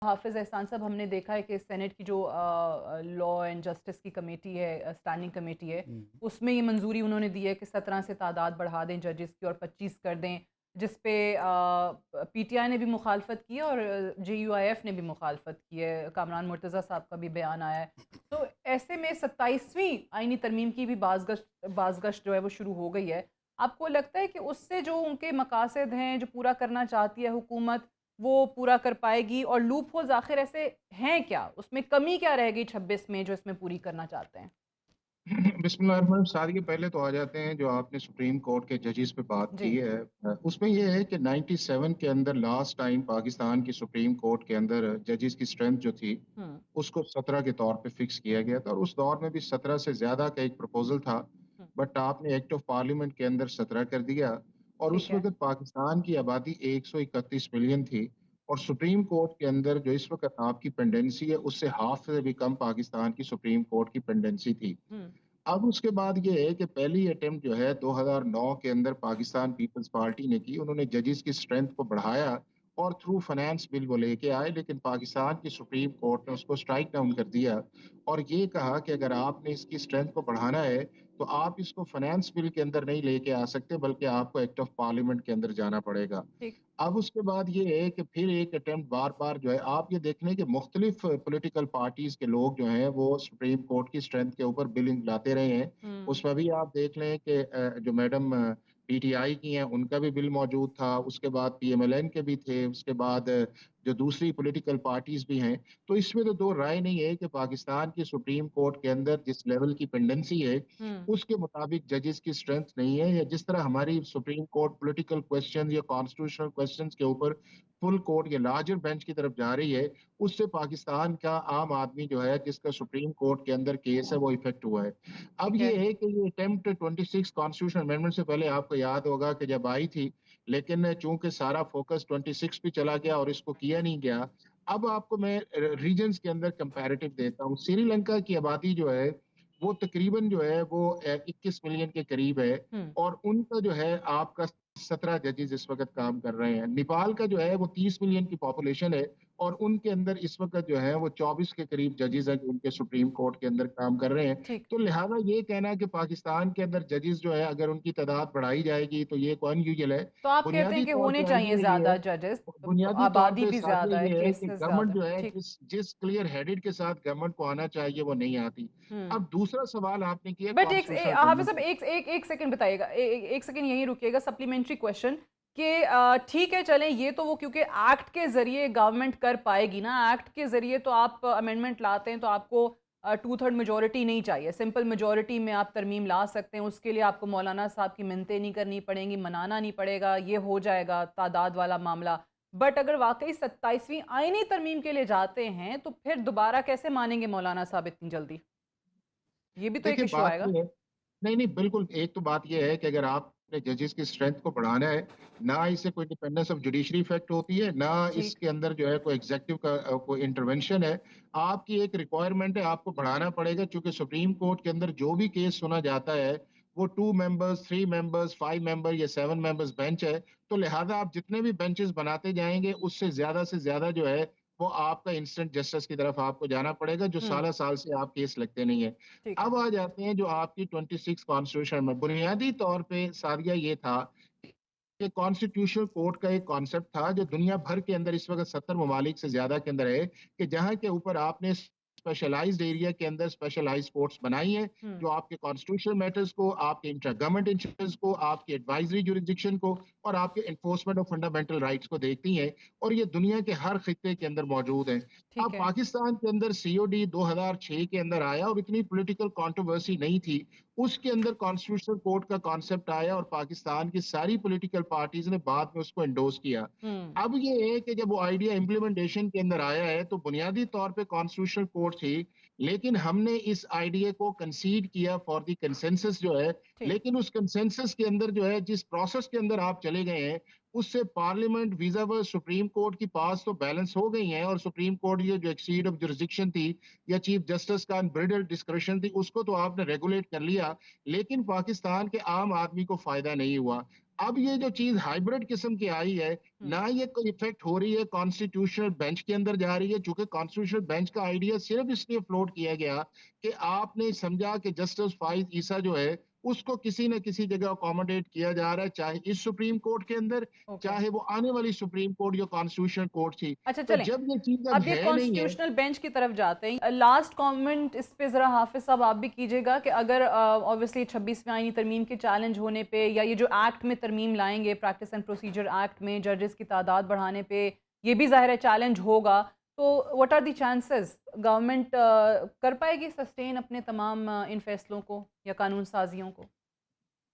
हाफ़िज़ एहसान साहब, हमने देखा है कि सेनेट की जो लॉ एंड जस्टिस की कमेटी है, स्टैंडिंग कमेटी है, हुँ। उसमें ये मंजूरी उन्होंने दी है कि 17 से तादाद बढ़ा दें जजेस की और 25 कर दें, जिस पे पीटीआई ने भी मुखालफत की है और जेयूआईएफ ने भी मुखालफत की है। कामरान मुर्तज़ा साहब का भी बयान आया है। तो ऐसे में 27वीं आईनी तरमीम की भी बाज़गश्त जो है वो शुरू हो गई है। आपको लगता है कि उससे जो उनके मकासद हैं, जो पूरा करना चाहती है हुकूमत, वो पूरा कर पाएगी? और लूप होल्स आखिर ऐसे हैं क्या? उसमें कमी क्या रह गई 26 में जो इसमें पूरी करना चाहते हैं? बिस्मिल्लाहिर्रहमानिर्रहीम। सारी पहले तो आ जाते हैं जो आपने सुप्रीम कोर्ट के जजेस पे बात की जी। है। उसमें यह है कि 97 के अंदर लास्ट टाइम पाकिस्तान की सुप्रीम कोर्ट के अंदर जजेस की स्ट्रेंथ जो थी हुँ, उसको 17 के तौर पे फिक्स किया गया था, और उस दौर में भी 17 से ज्यादा का एक प्रपोजल था। हुँ। बट आपने एक्ट ऑफ पार्लियामेंट के अंदर 17 कर दिया। और उस ठीक है। वक्त पाकिस्तान की आबादी 131 मिलियन थी, और सुप्रीम कोर्ट के अंदर जो इस वक्त आपकी पेंडेंसी है उससे हाफ से भी कम पाकिस्तान की सुप्रीम कोर्ट की पेंडेंसी थी। हुँ, अब उसके बाद ये है कि पहली अटेम्प्ट जो है 2009 के अंदर पाकिस्तान पीपल्स पार्टी ने की। उन्होंने जजेस की स्ट्रेंथ को बढ़ाया और थ्रू फाइनेंस बिल वो लेके आए, लेकिन पाकिस्तान की सुप्रीम कोर्ट ने उसको स्ट्राइक डाउन कर दिया और ये कहा कि अगर आपने इसकी स्ट्रेंथ को बढ़ाना है तो आप इसको फाइनेंस बिल के अंदर नहीं लेके आ सकते, बल्कि आपको एक्ट ऑफ पार्लियामेंट के अंदर जाना पड़ेगा। ठीक। अब उसके बाद ये है कि फिर एक अटेम्प्ट बार बार जो है आप ये देख लें कि मुख्तलिफ पोलिटिकल पार्टीज के लोग जो हैं वो सुप्रीम कोर्ट की स्ट्रेंथ के ऊपर बिलिंग लाते रहे हैं। हुँ, उसमें भी आप देख लें कि जो मैडम पीटीआई की हैं उनका भी बिल मौजूद था, उसके बाद पीएमएलएन के भी थे, उसके बाद जो दूसरी पॉलिटिकल पार्टीज भी हैं। तो इसमें तो दो राय नहीं है कि पाकिस्तान की सुप्रीम कोर्ट के अंदर जिस लेवल की पेंडेंसी है हुँ। उसके मुताबिक जजेस की स्ट्रेंथ नहीं है, या जिस तरह हमारी सुप्रीम कोर्ट पॉलिटिकल क्वेश्चन या कॉन्स्टिट्यूशनल क्वेश्चंस के ऊपर फुल कोर्ट या लार्जर बेंच की तरफ जा रही है, उससे पाकिस्तान का आम आदमी जो है जिसका सुप्रीम कोर्ट के अंदर केस है वो इफेक्ट हुआ है। अब ठीक है। ये है कि ये अटेम्प्ट 26 कॉन्स्टिट्यूशन अमेंडमेंट से पहले आपको याद होगा कि जब आई थी, लेकिन चूंकि सारा फोकस 26 पे चला गया और इसको किया नहीं गया। अब आपको मैं रीजन्स के अंदर कंपैरेटिव देता हूँ। श्रीलंका की आबादी जो है वो तकरीबन जो है वो 21 मिलियन के करीब है, हुँ, और उनका जो है आपका 17 जजेस इस वक्त काम कर रहे हैं। नेपाल का जो है वो 30 मिलियन की पॉपुलेशन है, और उनके अंदर इस वक्त जो है वो 24 के करीब जजेस हैं जो उनके सुप्रीम कोर्ट के अंदर काम कर रहे हैं। ठीक। तो लिहाजा ये कहना कि पाकिस्तान के अंदर जजेस जो है अगर उनकी तादाद बढ़ाई जाएगी तो ये अनयूजुअल है। तो आप कहते हैं बुनियादी कि तौर होने पे चाहिए आइडिया ये है, ज़्यादा जजेस, बुनियादी तौर आबादी पे भी साथिया ज़्यादा है, ये है कि केसेज़ गवर्नमेंट ज़्यादा जो है। है ठीक। जिस क्लियर हेडेड के साथ गवर्नमेंट को आना चाहिए वो नहीं आती। हुँ। अब दूसरा सवाल आपने किया बट कॉन्स्टिट्यूशनल हाफिज साहब, अमेंडमेंट। एक सेकंड बताइएगा, एक सेकंड यहीं रुकिएगा। सप्लीमेंट्री क्वेश्चन कि ठीक है, चलें, ये तो वो क्योंकि एक्ट के जरिए गवर्नमेंट कर पाएगी ना। एक्ट के जरिए तो आप अमेंडमेंट लाते हैं तो आपको 2/3 मेजोरिटी नहीं चाहिए, सिंपल मेजोरिटी में आप तरमीम ला सकते हैं। उसके लिए आपको मौलाना साहब की मिन्नतें नहीं करनी पड़ेंगी, मनाना नहीं पड़ेगा, ये हो जाएगा तादाद वाला मामला। बट अगर वाकई 27वीं आईनी तरमीम के लिए जाते हैं तो फिर दोबारा कैसे मानेंगे मौलाना साहब इतनी जल्दी? ये भी तो एक देखिए इशू बात आएगा। ये है, नहीं नहीं बिल्कुल, एक तो बात ये है कि अगर आपने जजेस की स्ट्रेंथ को बढ़ाना है, ना इससे कोई डिपेंडेंस ऑफ जुडिशरी इफेक्ट होती है, ना ठीक। इसके अंदर जो है कोई एग्जेक्टिव का कोई इंटरवेंशन है। आपकी एक रिक्वायरमेंट है, आपको बढ़ाना पड़ेगा, क्योंकि सुप्रीम कोर्ट के अंदर जो भी केस सुना जाता है वो 2 मेंबर्स, 3 मेंबर्स, 5 मेंबर या 7 मेंबर्स बेंच है। तो लिहाजा आप जितने भी बेंचेस बनाते जाएंगे उससे ज्यादा जो है वो आपका इंस्टेंट जस्टिस की तरफ आपको जाना पड़ेगा, जो हुँ, साल साल से आप केस लगते नहीं है। ठीक है। अब आ जाते हैं जो आपकी 26 कॉन्स्टिट्यूशन में बुनियादी तौर पे सारिया ये था कि कॉन्स्टिट्यूशनल कोर्ट का एक कॉन्सेप्ट था जो दुनिया भर के अंदर इस वक्त 70 ममालिक से ज्यादा के अंदर है, कि जहां के ऊपर आपने स्पेशलाइज्ड एरिया के अंदर स्पेशलाइज्ड कोर्ट्स बनाई है, हुँ, जो आपके कॉन्स्टिट्यूशनल मैटर्स को, आपके इंटर गवर्नमेंट इंटरेस्ट को, आपके एडवाइजरी जुरिस्डिक्शन को और आपके इन्फोर्समेंट ऑफ फंडामेंटल राइट्स को देखती हैं, और ये दुनिया के हर खित्ते के अंदर मौजूद है। ठीक अब है। पाकिस्तान के अंदर सीओडी 2006 के अंदर आया और इतनी पॉलिटिकल कंट्रोवर्सी नहीं थी। उसके अंदर कॉन्स्टिट्यूशनल कोर्ट का कॉन्सेप्ट आया और पाकिस्तान की सारी पॉलिटिकल पार्टीज ने बाद में उसको एंडोर्स किया। हुँ, अब ये है कि जब वो आइडिया इम्प्लीमेंटेशन के अंदर आया है तो बुनियादी तौर पे कॉन्स्टिट्यूशनल कोर्ट थी, लेकिन हमने इस आइडिया को कंसीड किया फॉर द कंसेंसस जो है। ठीक। लेकिन उस कंसेंसस के अंदर जो है जिस प्रोसेस के अंदर आप चले गए हैं उससे पार्लियामेंट वीजा व सुप्रीम कोर्ट की पास तो बैलेंस हो गई हैं, और सुप्रीम कोर्ट ये जो एक्सीड ऑफ जुरिस्डिक्शन थी या चीफ जस्टिस का अनब्रिडल्ड डिस्क्रिशन थी उसको तो आपने रेगुलेट कर लिया, लेकिन पाकिस्तान के आम आदमी को फायदा नहीं हुआ। अब ये जो चीज हाइब्रिड किस्म की आई है, हम्म। ना ये कोई इफेक्ट हो रही है कॉन्स्टिट्यूशनल बेंच के अंदर जा रही है, चूंकि कॉन्स्टिट्यूशनल बेंच का आइडिया सिर्फ इसलिए फ्लोट किया गया कि आपने समझा कि जस्टिस फाइज ईसा जो है उसको किसी न किसी जगह अकोमोडेट किया जा रहा है, चाहे इस सुप्रीम कोर्ट के अंदर, ओके। चाहे वो आने वाली सुप्रीम कोर्ट जो कॉन्स्टिट्यूशनल कोर्ट थी। अच्छा तो चलें, जब ये चीज अब अब ये है नहीं है। कॉन्स्टिट्यूशनल बेंच की तरफ जाते हैं। लास्ट कमेंट इस पे ज़रा हाफिज साहब आप भी कीजिएगा कि अगर ऑब्वियसली 26वीं आईनी तरमीम के चैलेंज होने पे या ये जो एक्ट में तरमीम लाएंगे प्रैक्टिस एंड प्रोसीजर एक्ट में जजेस की तादाद बढ़ाने पे, ये भी ज़ाहिर है चैलेंज होगा, तो what are the chances government कर पाएगी सस्टेन अपने तमाम इन फैसलों को या कानून साजियों को?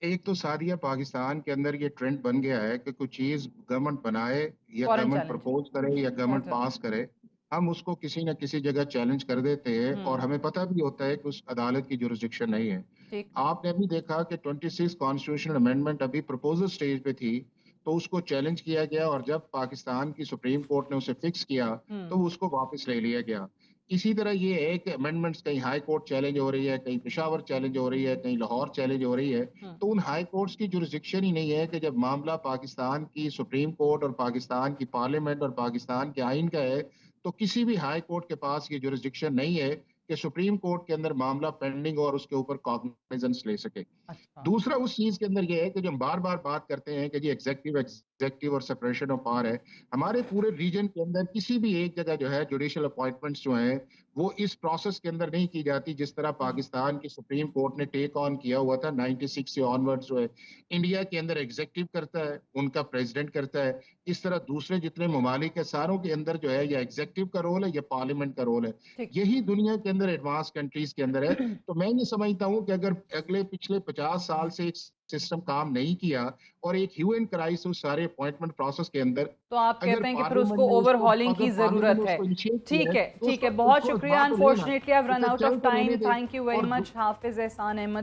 एक तो सादिया पाकिस्तान के अंदर ये ट्रेंड बन गया है कि कोई चीज गवर्नमेंट बनाए या फॉरेन गवर्नमेंट चैलेंज। प्रपोज करे या गवर्नमेंट बहुत पास करे, हम उसको किसी न किसी जगह चैलेंज कर देते हैं और हम्म। हमें पता भी होता है कि उस अदालत की जुरिस्डिक्शन नहीं है। ठीक। आपने अभी देखा कि 26 कॉन्स्टिट्यूशनल अमेंडमेंट अभी प्रपोजल स्टेज पे थी, तो उसको चैलेंज किया गया और जब पाकिस्तान की सुप्रीम कोर्ट ने उसे फिक्स किया तो हम्म। उसको वापस ले लिया गया। इसी तरह ये है कि अमेंडमेंट्स कहीं हाई कोर्ट चैलेंज हो रही है, कहीं पेशावर चैलेंज हो रही है, कहीं लाहौर चैलेंज हो रही है। हम्म। तो उन हाई कोर्ट्स की जुरिस्डिक्शन ही नहीं है कि जब मामला पाकिस्तान की सुप्रीम कोर्ट और पाकिस्तान की पार्लियामेंट और पाकिस्तान के आइन का है, तो किसी भी हाई कोर्ट के पास ये जुरिस्डिक्शन नहीं है कि सुप्रीम कोर्ट के अंदर मामला पेंडिंग और उसके ऊपर कॉग्निजेंस ले सके। अच्छा। दूसरा उस चीज के अंदर ये है कि जो हम बार बार बात करते हैं कि जी एग्जेक्टिव और सेपरेशन ऑफ पावर है, हमारे पूरे रीजन के अंदर किसी भी एक जगह जो है जुडिशियल अपॉइंटमेंट्स जो है वो इस प्रोसेस के अंदर नहीं की जाती जिस तरह हम्म। पाकिस्तान की सुप्रीम कोर्ट ने टेक ऑन किया हुआ था 96 से ऑनवर्ड्स जो है। इंडिया के अंदर एग्जेक्टिव करता है, उनका प्रेसिडेंट करता है। इस तरह दूसरे जितने ममालिक है सारों के अंदर जो है या एग्जेक्टिव का रोल है या पार्लियामेंट का रोल है। ठीक। यही दुनिया के अंदर एडवांस कंट्रीज के अंदर है। तो मैं ये समझता हूँ कि अगर अगले पिछले 50 साल से एक सिस्टम काम नहीं किया और एक ह्यू एंड क्राइस उस सारे अपॉइंटमेंट प्रोसेस के अंदर तो आप अगर कहते हैं कि फिर पार्लियामेंट उसको ने उसको ओवरहॉलिंग अगर की पार्लियामेंट ज़रूरत ने है। उसको इनिशिएट किया ठीक है है, तो ठीक है, उसको बहुत उसको शुक्रिया। बात तो लेना, अनफॉर्चुनेटली आई रन उसे आउट चल ऑफ तो टाइम। लेने दे। थैंक यू वेरी और मच हाफिज एहसान अहमद